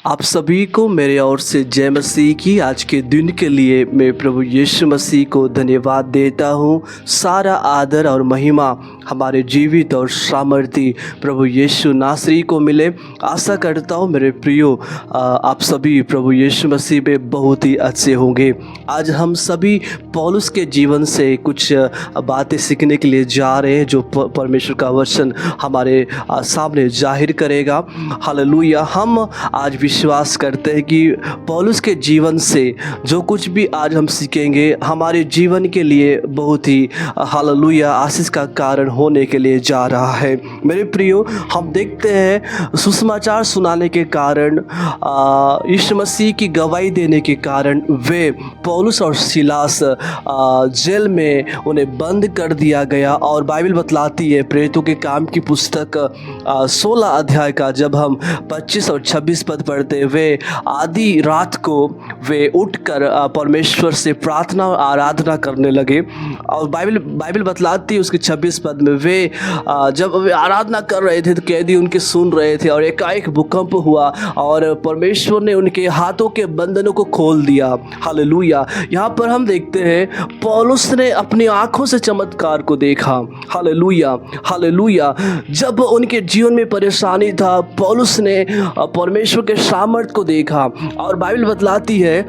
आप सभी को मेरे ओर से जय मसीह की। आज के दिन के लिए मैं प्रभु यीशु मसीह को धन्यवाद देता हूँ। सारा आदर और महिमा हमारे जीवित और सामर्थी प्रभु यीशु नासरी को मिले। आशा करता हूँ मेरे प्रियो आप सभी प्रभु यीशु मसीह में बहुत ही अच्छे होंगे। आज हम सभी पौलुस के जीवन से कुछ बातें सीखने के लिए जा रहे हैं जो परमेश्वर का वचन हमारे सामने जाहिर करेगा। हालेलुया। हम आज विश्वास करते हैं कि पौलुस के जीवन से जो कुछ भी आज हम सीखेंगे हमारे जीवन के लिए बहुत ही हालेलुया आशीष का कारण होने के लिए जा रहा है। मेरे प्रियो, हम देखते हैं सुसमाचार सुनाने के कारण यीशु मसीह की गवाही देने के कारण वे पौलुस और सिलास जेल में उन्हें बंद कर दिया गया। और बाइबल बतलाती है प्रेरितों के काम की पुस्तक 16 अध्याय का जब हम 25 और 26 पद पढ़ते, वे आधी रात को वे उठकर परमेश्वर से प्रार्थना और आराधना करने लगे। और बाइबल बतलाती है उसके 26 पद में वे जब वे आराधना कर रहे थे तो कैदी उनके सुन रहे थे और एकाएक भूकंप हुआ और परमेश्वर ने उनके हाथों के बंधनों को खोल दिया। हालेलुया। यहाँ पर हम देखते हैं पौलुस ने अपनी आंखों से चमत्कार को देखा। Hallelujah hallelujah. जब उनके जीवन में परेशानी था पौलुस ने परमेश्वर के सामर्थ को देखा। और बाइबल बतलाती है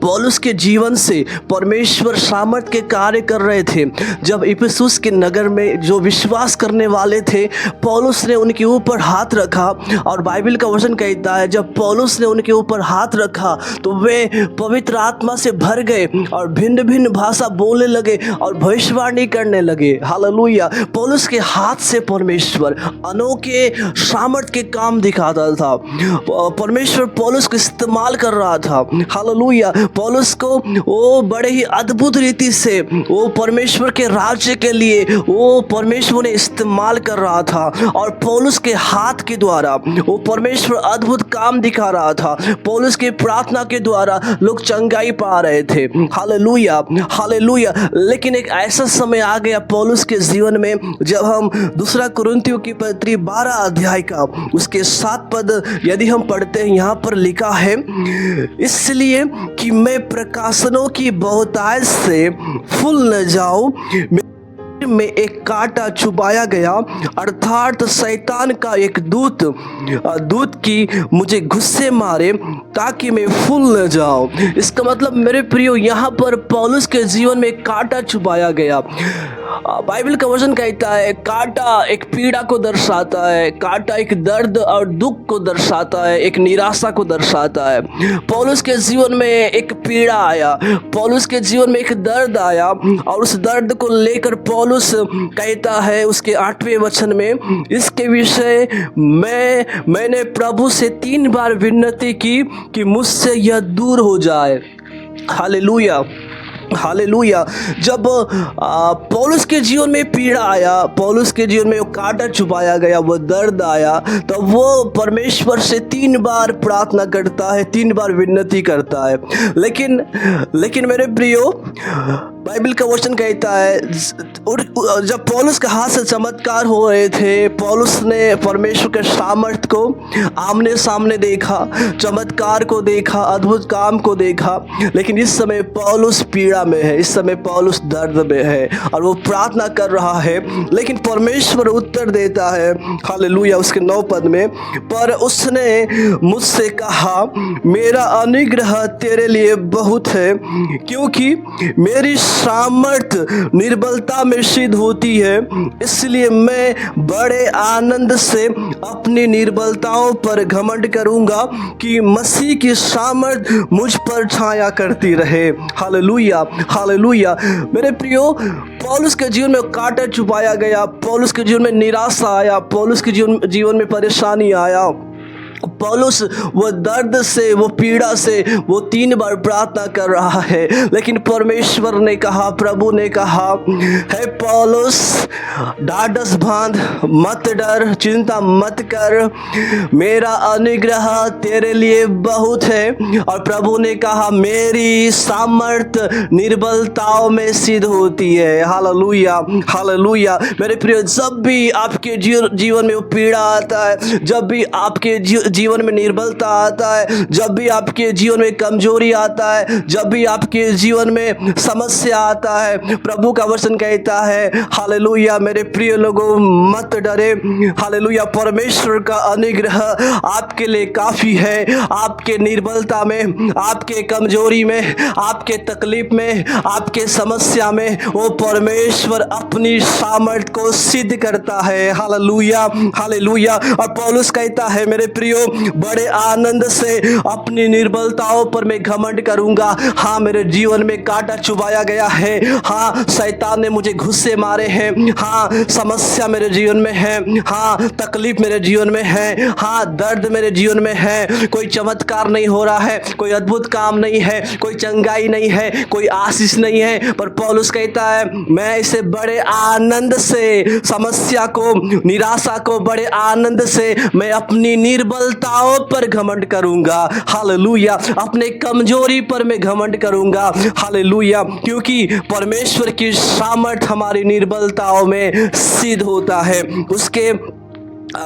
पौलुस के जीवन से परमेश्वर सामर्थ के कार्य कर रहे थे। जब इफिसुस के नगर में जो विश्वास करने वाले थे पौलुस ने उनके ऊपर हाथ रखा और बाइबल का वचन कहता है जब पौलुस ने उनके ऊपर हाथ रखा तो वे पवित्र आत्मा से भर गए और भिन्न भिन्न भाषा बोलने लगे और भविष्यवाणी करने लगे। हालेलुया। पौलुस के हाथ से परमेश्वर अनोखे सामर्थ के काम दिखाता था। परमेश्वर पौलुस को इस्तेमाल कर रहा था। हालेलुया। पौलुस को वो बड़े ही अद्भुत रीति से वो परमेश्वर के राज्य के लिए वो परमेश्वर ने इस्तेमाल कर रहा था। और पौलुस के हाथ के द्वारा वो परमेश्वर अद्भुत काम दिखा रहा था। पौलुस की प्रार्थना के द्वारा लोग चंगाई पा रहे थे। Hallelujah hallelujah. लेकिन एक ऐसा समय आ गया पौलुस के जीवन में जब हम दूसरा कुरिन्थियों की पत्री 12 अध्याय का उसके 7 पद यदि हम पढ़ते हैं, यहाँ पर लिखा है इसलिए कि मैं प्रकाशनों की बहुतायत से फूल न जाऊं, में एक कांटा चुभाया गया अर्थात शैतान का एक दूत की मुझे गुस्से मारे ताकि मैं फूल न जाऊं। इसका मतलब मेरे प्रियो यहाँ पर पौलुस के जीवन में एक कांटा चुभाया गया। बाइबल का वचन कहता है कांटा एक पीड़ा को दर्शाता है, कांटा एक दर्द और दुख को दर्शाता है, एक निराशा को दर्शाता है। पौलुस के जीवन में एक पीड़ा आया, पौलुस के जीवन में एक दर्द आया और उस दर्द को लेकर पौलुस कहता है उसके 8वें वचन में इसके विषय मैंने प्रभु से 3 बार विनती की कि मुझसे यह दूर हो जाए। Hallelujah hallelujah. जब पौलुस के जीवन में पीड़ा आया, पौलुस के जीवन में वो कांटा छुपाया गया, वो दर्द आया, तो वो परमेश्वर से 3 बार प्रार्थना करता है, 3 बार विनती करता है। लेकिन मेरे प्रियो बाइबल का वचन कहता है जब पौलुस के हाथ से चमत्कार हो रहे थे पौलुस ने परमेश्वर के सामर्थ को आमने सामने देखा, चमत्कार को देखा, अद्भुत काम को देखा। लेकिन इस समय पौलुस पीड़ा में है, इस समय पौलुस दर्द में है और वो प्रार्थना कर रहा है। लेकिन परमेश्वर उत्तर देता है। हालेलुया। उसके 9 पद में पर उसने मुझसे कहा मेरा अनुग्रह तेरे लिए बहुत है क्योंकि मेरी सामर्थ निर्बलता में सिद्ध होती है, इसलिए मैं बड़े आनंद से अपनी निर्बलताओं पर घमंड करूंगा कि मसीह की सामर्थ मुझ पर छाया करती रहे। Hallelujah hallelujah. मेरे प्रियो, पौलुस के जीवन में कांटा छुपाया गया, पौलुस के जीवन में निराशा आया, पौलुस के जीवन में परेशानी आया। पौलुस वो दर्द से, वो पीड़ा से वो 3 बार प्रार्थना कर रहा है। लेकिन परमेश्वर ने कहा, प्रभु ने कहा हे पौलुस ढाढ़स बांध, मत डर, चिंता मत कर, मेरा अनुग्रह तेरे लिए बहुत है। और प्रभु ने कहा मेरी सामर्थ निर्बलताओं में सिद्ध होती है। Hallelujah hallelujah. मेरे प्रिय, जब भी आपके जीवन में वो पीड़ा आता है, जब भी आपके जीवन में निर्बलता आता है, जब भी आपके जीवन में कमजोरी आता है, जब भी आपके जीवन में समस्या आता है, प्रभु का वचन कहता है हालेलुया मेरे प्रिय लोगों, मत डरे। हालेलुया, परमेश्वर का अनुग्रह आपके लिए काफ़ी है। आपके निर्बलता में, आपके कमजोरी में, आपके तकलीफ में, आपके समस्या में वो परमेश्वर अपनी सामर्थ को सिद्ध करता है। Hallelujah, hallelujah. और पौलुस कहता है मेरे प्रियो, बड़े आनंद से अपनी निर्बलताओं पर मैं घमंड करूंगा। हाँ, मेरे जीवन में कांटा चुभाया गया है। हाँ, शैतान ने मुझे घुस्से मारे हैं। हाँ, समस्या मेरे जीवन में है। हाँ, तकलीफ मेरे जीवन में है। हाँ, दर्द मेरे जीवन में है। कोई चमत्कार नहीं हो रहा है, कोई अद्भुत काम नहीं है, कोई चंगाई नहीं है, कोई आशीष नहीं है। पर पौलुस कहता है मैं इसे बड़े आनंद से, समस्या को, निराशा को बड़े आनंद से मैं अपनी निर्बलताओं पर घमंड करूंगा। हालेलुया, अपने कमजोरी पर मैं घमंड करूंगा। हालेलुया, क्योंकि परमेश्वर की सामर्थ हमारी निर्बलताओं में सिद्ध होता है। उसके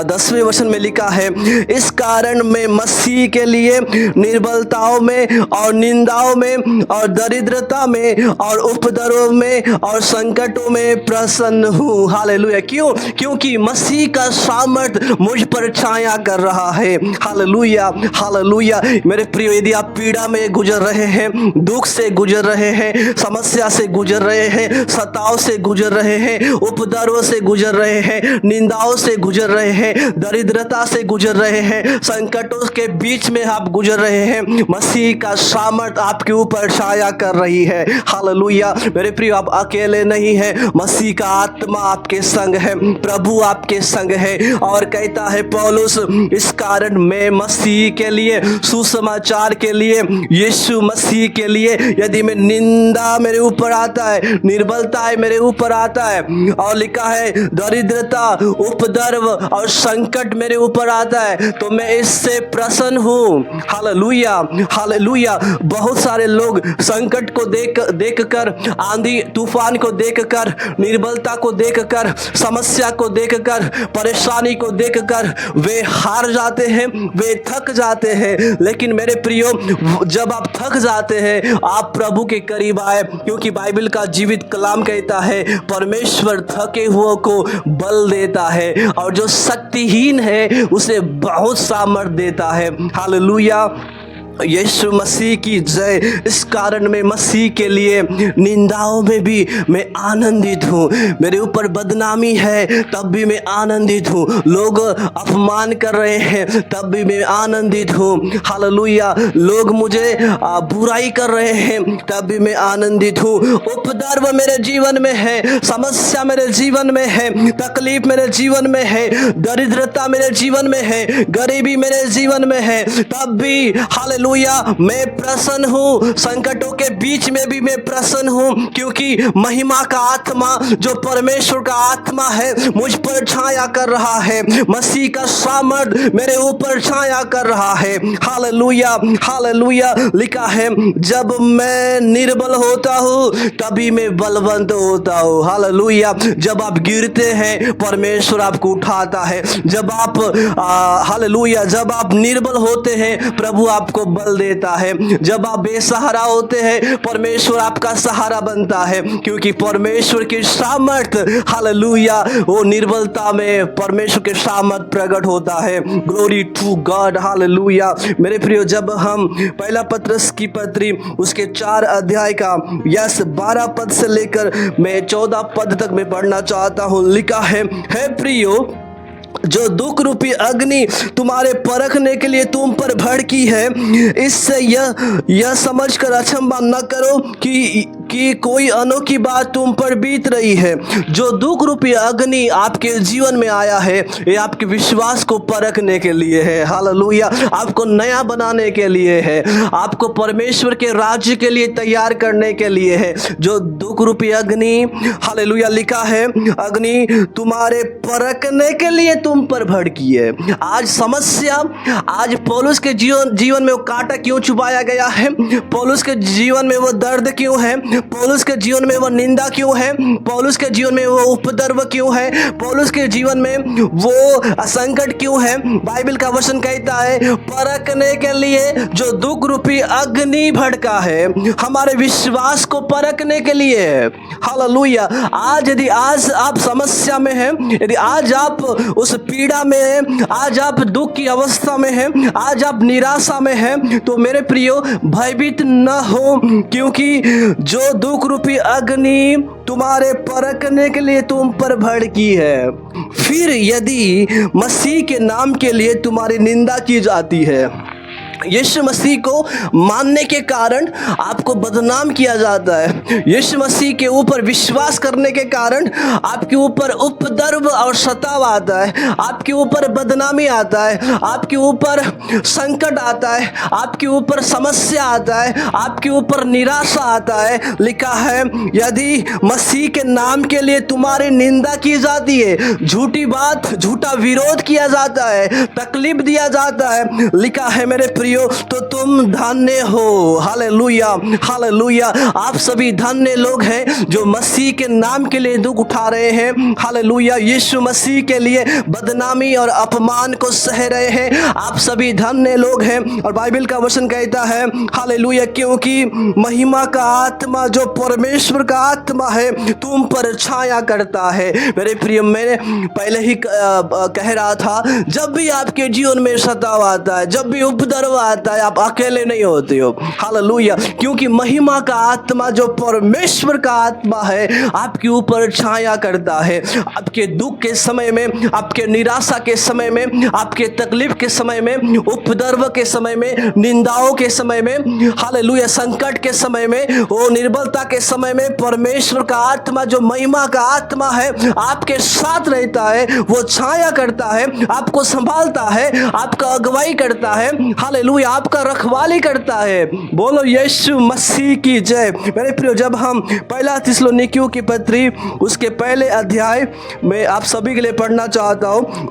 10वें वचन में लिखा है, इस कारण मैं मसीह के लिए निर्बलताओं में और निंदाओं में और दरिद्रता में और उपद्रव में और संकटों में प्रसन्न हूँ। हालेलुया, क्यों? क्योंकि मसीह का सामर्थ मुझ पर छाया कर रहा है। Hallelujah, hallelujah. मेरे प्रिय, यदि आप पीड़ा में गुजर रहे हैं, दुख से गुजर रहे हैं, समस्या से गुजर रहे हैं, सताव से गुजर रहे हैं, उपद्रव से गुजर रहे हैं, निंदाओं से गुजर रहे हैं, दरिद्रता से गुजर रहे हैं, संकटों के बीच में आप गुजर रहे हैं, मसीह का सामर्थ आपके ऊपर छाया कर रही है। हालेलुया, मेरे प्रिय, आप अकेले नहीं हैं। मसीह का आत्मा आपके संग है, प्रभु आपके संग है। और कहता है पौलुस, इस कारण मैं मसीह के लिए, सुसमाचार के लिए, यीशु मसीह के लिए, यदि मैं निंदा मेरे ऊपर आता है, निर्बलता मेरे ऊपर आता है, और लिखा है दरिद्रता, उपद्रव और संकट मेरे ऊपर आता है, तो मैं इससे प्रसन्न हूँ। Hallelujah, hallelujah. बहुत सारे लोग संकट को देखकर, आंधी तूफान को देखकर, निर्बलता को देखकर, समस्या को देखकर, परेशानी को देखकर वे हार जाते हैं, वे थक जाते हैं। लेकिन मेरे प्रियो, जब आप थक जाते हैं, आप प्रभु के करीब आए, क्योंकि बाइबल का जीवित कलाम कहता है परमेश्वर थके हुओं को बल देता है और जो शक्तिहीन है उसे बहुत सामर्थ देता है। हालेलुया, यीशु मसीह की जय। इस कारण मैं मसीह के लिए निंदाओं में भी मैं आनंदित हूँ। मेरे ऊपर बदनामी है तब भी मैं आनंदित हूँ। लोग अपमान कर रहे हैं तब भी मैं आनंदित हूँ। हालेलुया, लोग मुझे बुराई कर रहे हैं तब भी मैं आनंदित हूँ। उपद्रव मेरे जीवन में है, समस्या मेरे जीवन में है, तकलीफ मेरे जीवन में है, दरिद्रता मेरे जीवन में है, गरीबी मेरे जीवन में है, तब भी हालेलुया मैं प्रसन्न हूँ। संकटों के बीच में भी मैं प्रसन्न हूँ, क्योंकि महिमा का आत्मा, जो परमेश्वर का आत्मा है, मुझ पर छाया कर रहा है। मसीह का सामर्थ मेरे ऊपर छाया कर रहा है। Hallelujah, hallelujah. लिखा है जब मैं निर्बल होता हूँ तभी मैं बलवंत होता हूँ। हालेलुया, जब आप गिरते हैं परमेश्वर आपको उठाता है। जब आप हालेलुया, जब आप निर्बल होते हैं प्रभु आपको बल देता है। जब आप बेसहारा होते हैं परमेश्वर आपका सहारा बनता है, क्योंकि परमेश्वर की सामर्थ, हालेलुया, वो निर्बलता में परमेश्वर के सामर्थ प्रकट होता है। Glory to God, hallelujah. मेरे प्रियो, जब हम पहला पत्रस की पत्री उसके 4 अध्याय का 12 पद से लेकर मैं 14 पद तक मैं पढ़ना चाहता हूँ। लिखा है, हे प्रियो, जो दुख रूपी अग्नि तुम्हारे परखने के लिए तुम पर भड़की है, इससे यह समझकर अचंभा न करो कि कोई अनोखी बात तुम पर बीत रही है। जो दुख रूपी अग्नि आपके जीवन में आया है, ये आपके विश्वास को परखने के लिए है। हालेलुया, आपको नया बनाने के लिए है, आपको परमेश्वर के राज्य के लिए तैयार करने के लिए है। जो दुख रूपी अग्नि, हालेलुया, लिखा है अग्नि तुम्हारे परखने के लिए तुम पर भड़की है। आज समस्या, आज पौलुस के जीवन में वो कांटा क्यों चुभाया गया है, पौलुस के जीवन में वो दर्द क्यों है, पौलुस के जीवन में वह निंदा क्यों है, पौलुस के जीवन में वो उपद्रव क्यों है, पौलुस के जीवन में वो संकट क्यों है। बाइबल का वचन कहता है परखने के लिए जो दुख रूपी अग्नि भड़का है, हमारे विश्वास को परखने के लिए है। हालेलुया। यदि आज आप समस्या में हैं, यदि आज आप उस पीड़ा में हैं, आज आप दुख की अवस्था में हैं, आज आप निराशा में हैं, तो मेरे प्रियो भयभीत न हो, क्योंकि जो दुख रूपी अग्नि तुम्हारे परखने के लिए तुम पर भड़की है। फिर यदि मसीह के नाम के लिए तुम्हारी निंदा की जाती है, यीशु मसीह को मानने के कारण आपको बदनाम किया जाता है, यीशु मसीह के ऊपर विश्वास करने के कारण आपके ऊपर उपद्रव और सताव आता है, आपके ऊपर बदनामी आता है, आपके ऊपर संकट आता है, आपके ऊपर समस्या आता है, आपके ऊपर निराशा आता है। लिखा है यदि मसीह के नाम के लिए तुम्हारी निंदा की जाती है, झूठी बात, झूठा विरोध किया जाता है, तकलीफ दिया जाता है, लिखा है मेरे तो तुम धन्य हो। Hallelujah, hallelujah. आप सभी धन्य लोग हैं जो मसीह के नाम के लिए दुख उठा रहे हैं। हालेलुया। यीशु मसीह के लिए बदनामी और अपमान को सह रहे हैं। आप सभी धन्य लोग हैं। और बाइबल का वचन कहता है हालेलुया, क्योंकि महिमा का आत्मा जो परमेश्वर का आत्मा है तुम पर छाया करता है। मेरे प्रिय, मैंने पहले ही कह रहा था, जब भी आपके जीवन में सताव आता है, जब भी उपद्रव आता है, आप अकेले नहीं होते हो। हालेलुया। क्योंकि महिमा का आत्मा जो परमेश्वर का आत्मा है आपके ऊपर छाया करता है। आपके दुख के समय में, आपके निराशा के समय में, आपके तकलीफ के समय में, उपद्रव के समय में, निंदाओं के समय में, हालेलुया, संकट के समय में, वो निर्बलता के समय में परमेश्वर का आत्मा जो महिमा का आत्मा है आपके साथ रहता है, वो छाया करता है, आपको संभालता है, आपका अगुवाई करता है। हालेलुया, आपका रखवाली करता है। बोलो यीशु मसीह की जय। मेरे प्रियो, जब हम पहला थिस्सलुनीकियों की पत्री उसके पहले अध्याय में आप सभी के लिए पढ़ना चाहता हूँ,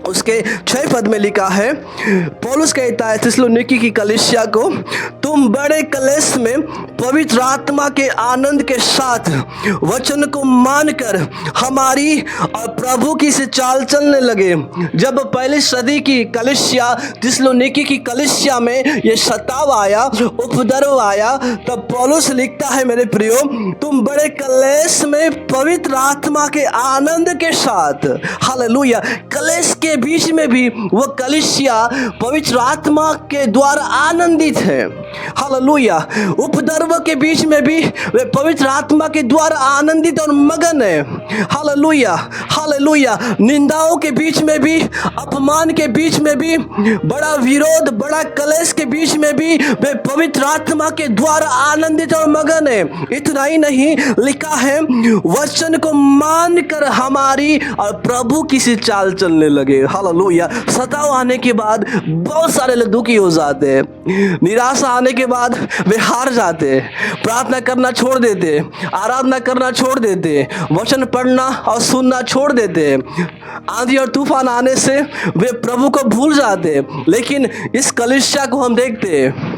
उसके 6 पद में लिखा है, पौलुस कहता है थिस्सलुनीकी की कलीसिया को, तुम बड़े कलेश में पवित्र आत्मा के आनंद के साथ वचन को मानकर हमारी और प्रभु की से चाल चलने लगे। जब पहली सदी की कलीसिया, थिस्सलुनीकी की कलीसिया में ये सताव आया, उपद्रव आया, तब पौलुस लिखता है मेरे प्रियो, तुम बड़े कलेश में पवित्र आत्मा के आनंद के साथ, हालेलुया, कलेश के बीच में भी वो कलीसिया पवित्र आत्मा के द्वारा आनंदित है। हालेलुया। उपद्रव के बीच में भी वे पवित्र आत्मा के द्वारा आनंदित और मगन है। Hallelujah, hallelujah. निंदाओं के बीच में भी, अपमान के बीच में भी, बड़ा विरोध, बड़ा कलेश के बीच में भी वे पवित्र आत्मा के द्वारा आनंदित और मगन है। इतना ही नहीं, लिखा है वचन को मानकर हमारी और प्रभु की सी चाल चलने लगे। हालेलुया। सताव आने के बाद बहुत सारे लोग दुखी हो जाते हैं, निराशा आने के बाद वे हार जाते हैं, प्रार्थना करना छोड़ देते हैं, आराधना करना छोड़ देते हैं, वचन पढ़ना और सुनना छोड़ देते हैं। आंधी और तूफान आने से वे प्रभु को भूल जाते हैं। लेकिन इस कलीसिया को हम देखते हैं,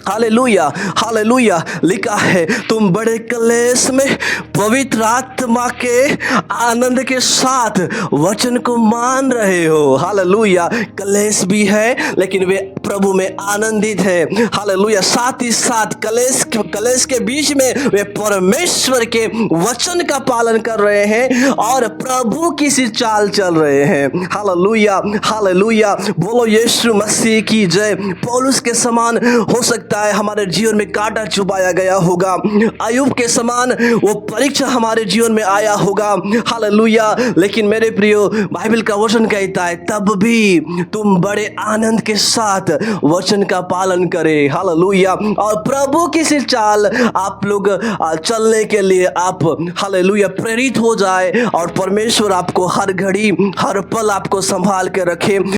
हालेलुया, हालेलुया, लिखा है तुम बड़े कलेश में पवित्र आत्मा के आनंद के साथ वचन को मान रहे हो। हालेलुया। कलेश भी है लेकिन वे प्रभु में आनंदित है। हालेलुया। साथ ही साथ कलेश के बीच में वे परमेश्वर के वचन का पालन कर रहे हैं और प्रभु की सी चाल चल रहे हैं। Hallelujah, hallelujah. बोलो यीशु मसीह की जय। पौलुस के समान हो सकता है हमारे जीवन में कांटा चुभाया गया होगा, अय्यूब के समान वो परीक्षा हमारे जीवन में आया होगा। हालेलुया। लेकिन मेरे प्रियो, बाइबल का वचन कहता है तब भी तुम बड़े आनंद के साथ वचन का पालन करें। हालेलुया। और प्रभु की सी चाल आप लोग चलने के लिए आप, हालेलुया, प्रेरित हो जाए और परमेश्वर आपको हर घड़ी, हर पल आपको संभाल के रखे।